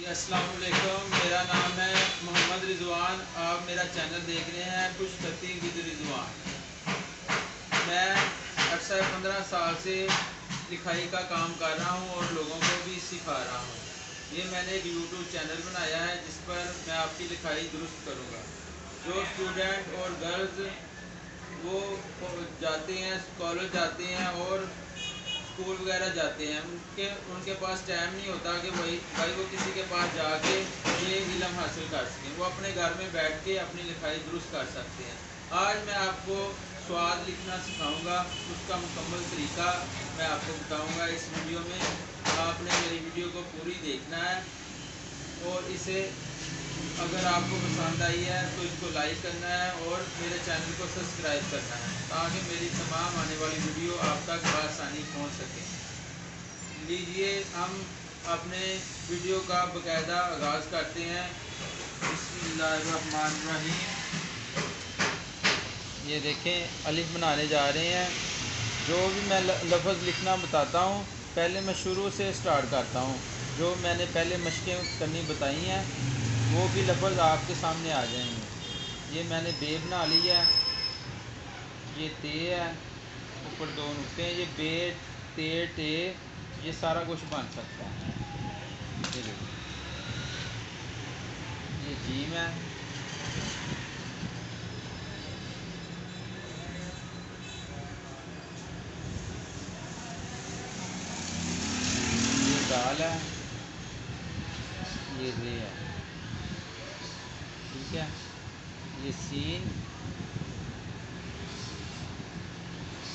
السلام علیکم، میرا نام ہے محمد رضوان۔ آپ میرا چینل دیکھ رہے ہیں خوش خطی ود رضوان۔ میں عرصہ 15 سال سے لکھائی کا کام کر رہا ہوں اور لوگوں کو بھی سکھا رہا ہوں۔ یہ میں نے ایک یوٹیوب چینل بنایا ہے جس پر میں آپ کی لکھائی درست کروں گا۔ جو اسٹوڈنٹ اور گرلز وہ جاتے ہیں، کالج جاتے ہیں اور اسکول وغیرہ جاتے ہیں، ان کے پاس ٹائم نہیں ہوتا کہ بھائی وہ کسی کے پاس جا کے یہ علم حاصل کر سکیں۔ وہ اپنے گھر میں بیٹھ کے اپنی لکھائی درست کر سکتے ہیں۔ آج میں آپ کو سواد لکھنا سکھاؤں گا، اس کا مکمل طریقہ میں آپ کو بتاؤں گا اس ویڈیو میں۔ آپ نے میری ویڈیو کو پوری دیکھنا ہے اور اسے اگر آپ کو پسند آئی ہے تو اس کو لائک کرنا ہے اور میرے چینل کو سبسکرائب کرنا ہے تاکہ میری تمام آنے والی ویڈیو آپ تک بآسانی پہنچ سکے۔ لیجئے ہم اپنے ویڈیو کا باقاعدہ آغاز کرتے ہیں۔ بسم اللہ الرحمن الرحیم۔ یہ دیکھیں الف بنانے جا رہے ہیں۔ جو بھی میں لفظ لکھنا بتاتا ہوں پہلے میں شروع سے سٹارٹ کرتا ہوں۔ جو میں نے پہلے مشقیں کرنی بتائی ہیں وہ بھی لفظ آپ کے سامنے آ جائیں گے۔ یہ میں نے بے بنا لی ہے، یہ تے ہے، اوپر دو نقطے ہیں، یہ بے تے ٹے یہ سارا کچھ بن سکتا ہے۔ یہ جیم ہے، یہ دال ہے، یہ رے ہے، ٹھیک ہے۔ یہ سین،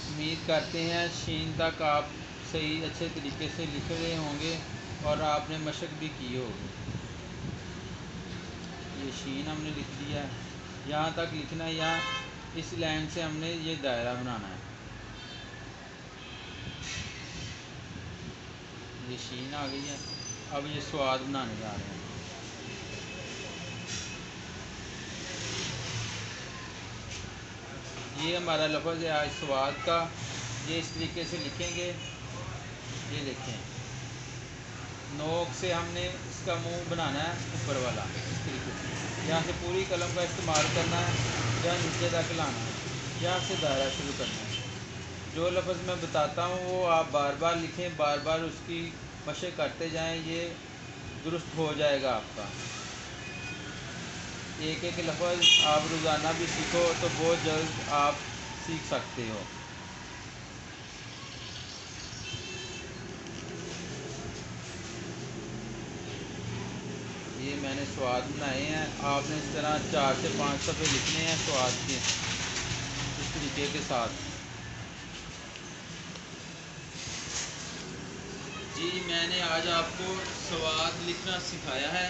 امید کرتے ہیں شین تک آپ صحیح اچھے طریقے سے لکھ رہے ہوں گے اور آپ نے مشق بھی کی ہوگی۔ یہ شین ہم نے لکھ دیا ہے، یہاں تک لکھنا ہے، یہاں اس لائن سے ہم نے یہ دائرہ بنانا ہے۔ یہ شین آ گئی ہے، اب یہ سواد بنانے جا رہے ہیں۔ یہ ہمارا لفظ ہے آج سواد کا، یہ اس طریقے سے لکھیں گے۔ یہ دیکھیں نوک سے ہم نے اس کا منہ بنانا ہے اوپر والا، اس طریقے سے یہاں سے پوری قلم کا استعمال کرنا ہے، یہاں نیچے تک لانا ہے، یہاں سے دائرہ شروع کرنا ہے۔ جو لفظ میں بتاتا ہوں وہ آپ بار بار لکھیں، بار بار اس کی مشق کرتے جائیں، یہ درست ہو جائے گا آپ کا۔ ایک ایک لفظ آپ روزانہ بھی سیکھو تو بہت جلد آپ سیکھ سکتے ہو۔ یہ میں نے سواد بنائے ہیں، آپ نے اس طرح 4 سے 5 صفحے لکھنے ہیں سواد کے اس طریقے کے ساتھ۔ جی میں نے آج آپ کو سواد لکھنا سکھایا ہے،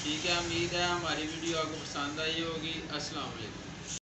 ٹھیک ہے۔ امید ہے ہماری ویڈیو آپ کو پسند آئی ہوگی۔ السلام علیکم۔